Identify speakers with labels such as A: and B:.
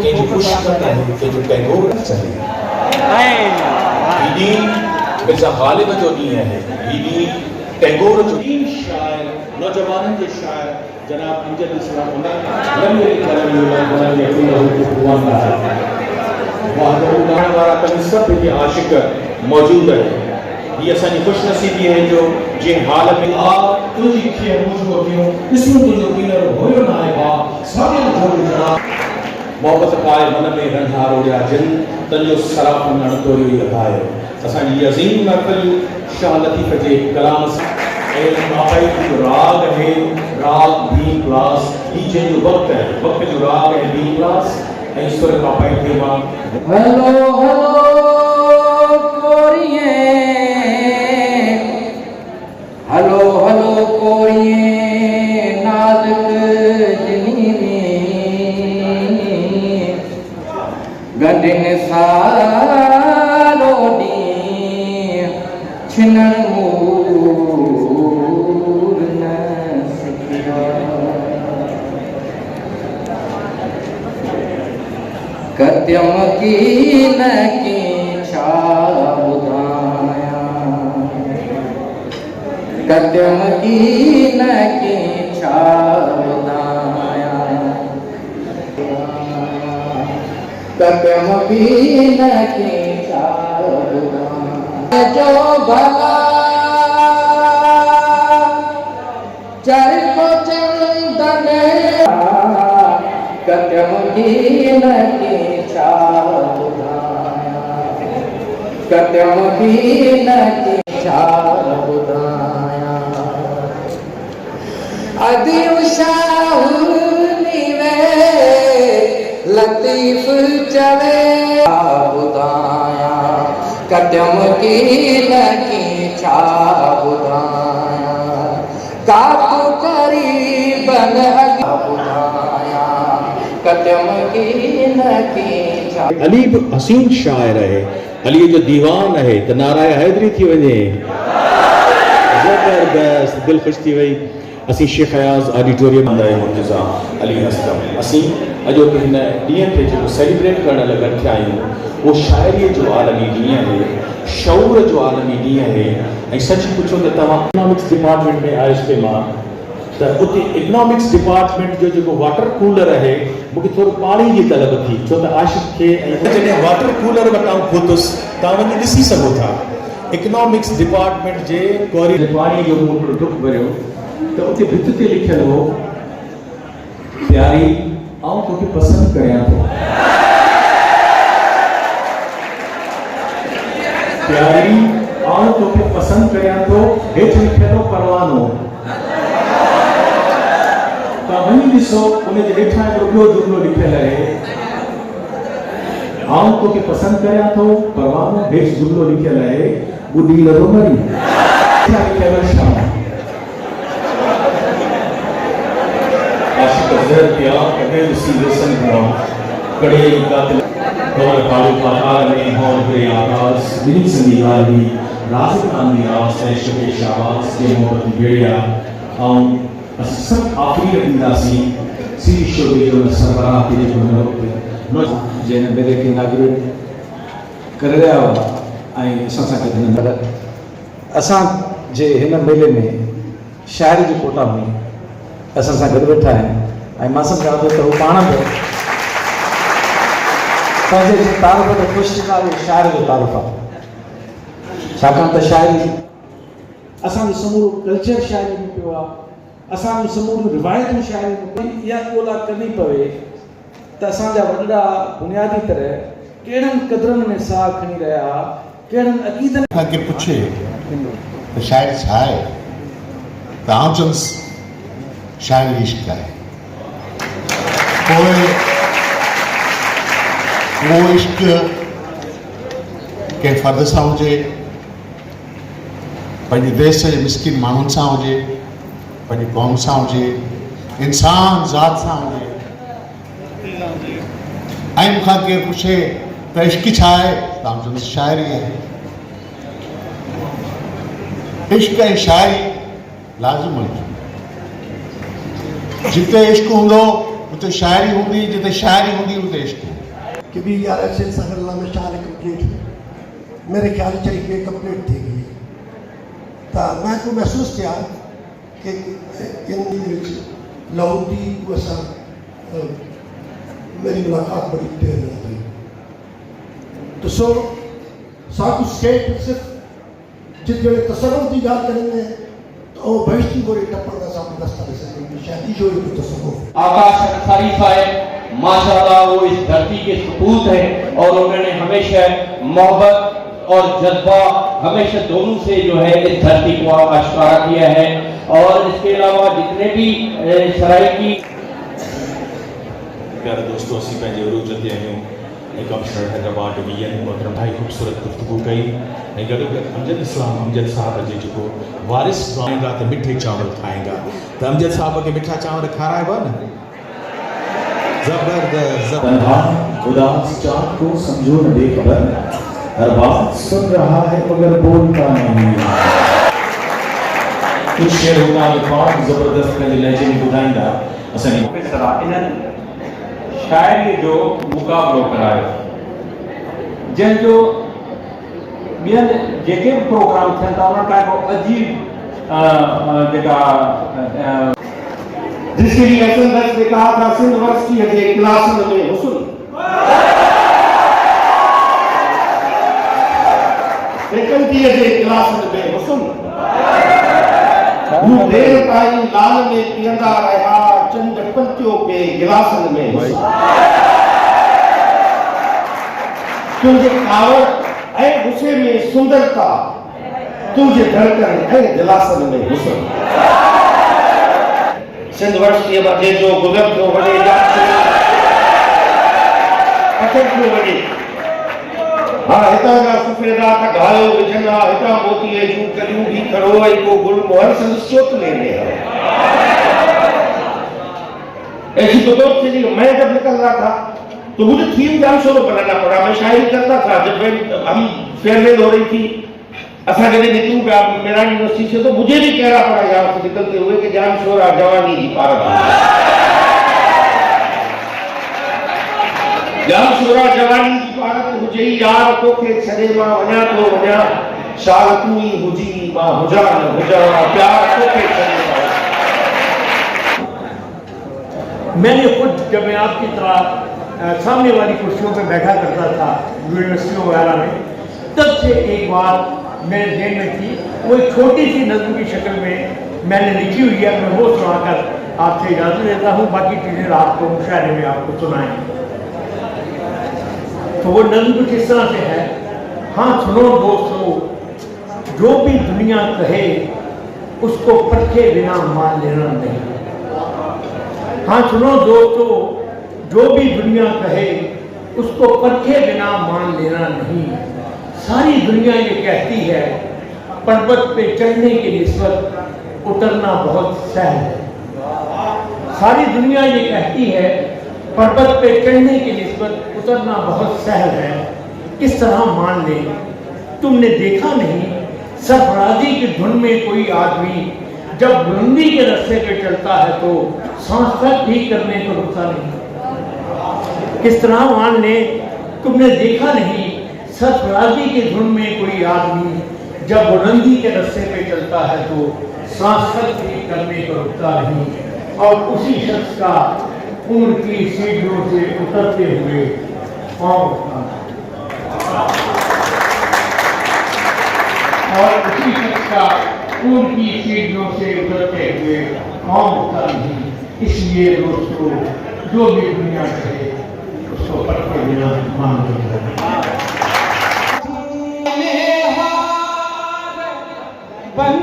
A: कंहिंजी ख़ुशि कंदा आहिनि, कंहिंजो टैगोर चाहिए। हीअ ॾींहुं मिर्ज़ा ग़ालिब जो ॾींहुं आहे, हीअ ॾींहुं टैगोर जो। शाइर नौजवाननि जे शाइर जनाब अमजद इस्लाम वारा कभी सभु हिते आशिक़ मौजूद आहे। हीअ असांजी ख़ुशनसीबी आहे जो जंहिं हाल में तुंहिंजी खे मुझको थियो ॾिसूं तुंहिंजो कीनर हुयो न आहे बा साॻियो जोड़ जड़ा मोहबत पाए मन में रंधा रोड़िया जिन तंजो सराप नण तोरियो ई अधायो। असांजी अज़ीम महफ़िल शाह लतीफ़ जे कलाम सां ऐं बाक़ाई जो राग है, राग बी क्लास, ही जंहिंजो वक़्तु आहे, वक़्त जो राग है बी क्लास ऐं सुर बाक़ाई खे मां
B: हेलो हेलो कोरिए, हेलो हेलो कोरिए नाज़ुक जिनी गंडिन सारो ॾींहुं छिनण मूर न सिखियो। कत्यम की न की छा ॿुधायां, कत्यम की न की छा ॿुधायां, कत्यम की न की छा ॿुधायां। जो भला चरको चंदन कत्यम की न की छा ॿुधायां, कत्यम की न की छा ॿुधायां। अदी उशाहुनी वे लतीफ़ चवे ॿुधायां, कत्यम की न की छा ॿुधायां। काकू करीबन ॿुधायां, कत्यम की न की छा।
A: अली बि हसीन शाइर आहे, अलीअ जो दीवान आहे त नाराए हैदरी थी वञे। ज़बरदस्त, दिलि ख़ुशि थी वई। असीं शेख अयाज़ ऑडिटोरियम आहे मुर्तज़ा अली हस्तम। असीं अॼु हिन ॾींहं खे जेको सेलिब्रेट करण लाइ गॾु थिया आहियूं उहो शाइरीअ जो आलमी ॾींहुं आहे, शऊर जो आलमी ॾींहुं आहे। ऐं सच पुछो त तव्हां इकोनॉमिक्स डिपार्टमेंट में आयुसि पे मां त उते इकोनॉमिक्स डिपार्टमेंट जो जेको वाटर कूलर आहे मूंखे थोरो पाणी जी तलब थी, छो त आशिक़ खे जॾहिं वाटर कूलर वटां पहुतुसि तव्हां वञी ॾिसी सघो था इकोनॉमिक्स डिपार्टमेंट जे कॉरी पाणी जो मूं हिकिड़ो डुक भरियो त उते भित ते लिखियलु हो प्यारी आउं तोखे पसंदि करियां थो, प्यारी आउं तोखे पसंदि करियां थो, हेठि लिखियलु परवानो। तव्हां वञी ॾिसो उन जे हेठां हिकिड़ो ॿियो जुमिलो लिखियलु आहे आउं तोखे पसंदि करियां थो परवानो, हेठि जुमिलो लिखियलु आहे ॿुधी लॻो मरी। लिखियलु आहे शाम आशिक़ ज़हर पिया कॾहिं ॾिसी वेसन हुआ कड़े कातिल कवर पालू पाताल में हौल करे आगाज़ बिनी संदी ॻाल्हि राज़ कांदी आस ऐश के शाबाश के मोहब्बत बेड़िया ऐं असां सभु आख़िरी रखंदासीं सीरी शोबे जो सरबराह खे जेको हिन वक़्तु जंहिं मेले खे इनाग्रेट करे रहिया हुआ ऐं असां सां गॾु पर असांजे हिन मेले में शाइरी जी कोटा में असां सां गॾु वेठा आहिनि ऐं मां सम्झां थो त हू पाण बि पंहिंजे तारीफ़ ते ख़ुशि थींदा उहो शाइर जो तारीफ़ आहे। छाकाणि त शाइरी असांजो समूरो कल्चर शाइरी में पियो आहे, असांजो समूरियूं रिवायतूं शाइरी में इहा ॻोल्हा करणी पवे त असांजा वॾा बुनियादी तरह कहिड़नि क़दरनि में साह खणी रहिया, कहिड़नि अक़ीदनि
C: खां के पुछे त शाइर छा आहे त आउं चवंदुसि शाइरी इश्क़ आहे। पोइ उहो इश्क़ कंहिं फ़र्द सां हुजे, पंहिंजे देश जे मिसकिन माण्हुनि सां हुजे, पंहिंजी क़ौम सां हुजे, इंसान ज़ात सां हुजे। ऐं मूंखां केरु पुछे त इश्क़ छा आहे त आउं चवंदुसि शाइरी आहे। इश्क़ ऐं शाइरी लाज़िम हुजे। जिते इश्क़ हूंदो उते शायरी होंगी, जिते शायरी होंगी उते इश्क
D: कि भी यार ऐसे सगरला में शायरी कंप्लीट मेरे ख्याल चाहिए कंप्लीट थी गई तो मैं को महसूस किया कि लाहौरी वैसा मेरी मुलाकात बड़ी देर में हुई तो सो साकू स्टेट सिर्फ जिस जगह तसव्वुर की बात करेंगे तो वो भविष्य को टप्पड़ का सामने रास्ता दे सकेंगे शायद जो एक तसव्वुर
E: आकाश अंसारी साहब माशाल्लाह वो इस धरती के सपूत हैं और उन्होंने हमेशा मोहब्बत और जज्बा हमेशा दोनों से जो है इस धरती को आश्कारा किया है। और इसके अलावा जितने भी सराइकी
A: प्यारे दोस्तों असी पंहिंजे उरूज ते आहियूं ऐं कमिश्नर हैदराबाद डिवीजन मोहतरम भाई ख़ूबसूरत गुफ्तगू कई ऐं गॾोगॾु अमजद इस्लाम अमजद साहब जे जेको वारिस आएगा तो मिठे चावल खाएगा तो अमजद साहब के मिठा चावल खाराइबा न जबरदस्त तन्हा उदास चाँद को समझो न बेखबर हर बात सुन रहा है मगर बोलता नहीं कुछ शेर होगा अल्फाज जबरदस्त पंहिंजे लहजे में ॿुधाईंदा असांजी
F: शायरी जो मुक़ाबलो करायो जंहिंजो ॿियनि जेके बि प्रोग्राम थियनि था उन्हनि टाइप अजीब जेका
D: जिसके लिए ऐसा दर्ज ने कहा था सिंध यूनिवर्सिटी के क्लास में हुस्न फैकल्टी के क्लास में हुस्न वो देर ताई लाल में पियंदा रहा चंद पंचों के गिलासन में तुझे कावड़ ऐ गुस्से में सुंदरता तुझे धड़कन ऐ दिलासन में हुस्न सिंध यूनिवर्सिटी में जो गुजर थो वॾे अचनि थो वॾे हाँ हितां जा सफ़ेदा त घायो विझंदा हितां मोतीअ जूं कलियूं बि खड़ो ऐं को गुल मोहर संदसि चोट लेने ऐसी तो से मैं जब निकल रहा था तो मुझे थीम जाम शुरू बनाना पड़ा। मैं शायरी करता था जब हम फेयरवेल हो रही थी असा जब निकलूं पिया मेरा यूनिवर्सिटी से तो मुझे भी कहना पड़ा यहाँ से निकलते हुए कि जाम शोरा जवानी की पार जाम शोरा जवानी की पारत हुजे यार तोखे छड़े मां वञा तो वञा शाल तू ही हुजी मां हुजा न हुजा प्यार तोखे छड़े मां।
G: मैंने खुद जब मैं आपकी तरह सामने वाली कुर्सियों पर बैठा करता था यूनिवर्सिटियों वगैरह में तब से एक बात मेरे ध्यान में थी वो एक छोटी सी नज़्म की शक्ल में मैंने लिखी हुई है। मैं वो सुनाकर आपसे इजाज़त लेता हूँ बाकी चीज़ें रात को मुशायरे में आपको सुनाएंगे। तो वो नज़्म किस तरह से है। हाँ सुनो दोस्तों जो भी दुनिया कहे उसको परखे बिना मान लेना नहीं। हाँ सुनो दोस्तों जो भी दुनिया कहे उसको परखे बिना मान लेना नहीं। सारी दुनिया ये कहती है पर्वत पे चढ़ने की निस्बत उतरना बहुत सहल है। सारी दुनिया ये कहती है पर्वत पे चढ़ने की निस्बत उतरना बहुत सहल है। किस तरह मान ले तुमने देखा नहीं सरफराजी की धुन में कोई आदमी जब बुलंदी के रास्ते पे चलता है तो सांस तक भी करने को रुकता नहीं। किस तरह मान ले तुमने देखा नहीं सरफराजी की धुन में कोई आदमी जब बुलंदी के रास्ते पे चलता है तो सांस तक भी करने को रुकता नहीं। और उसी शख्स का उम्र की सीढ़ियों से उतरते हुए पाँव उठता है और उसी शख्स का उम्र की सीढ़ियों से उतरते हुए पाँव उठता नहीं। इसलिए दोस्तों जो भी दुनिया कहे उसको परखे बिना मान लेना।
B: बन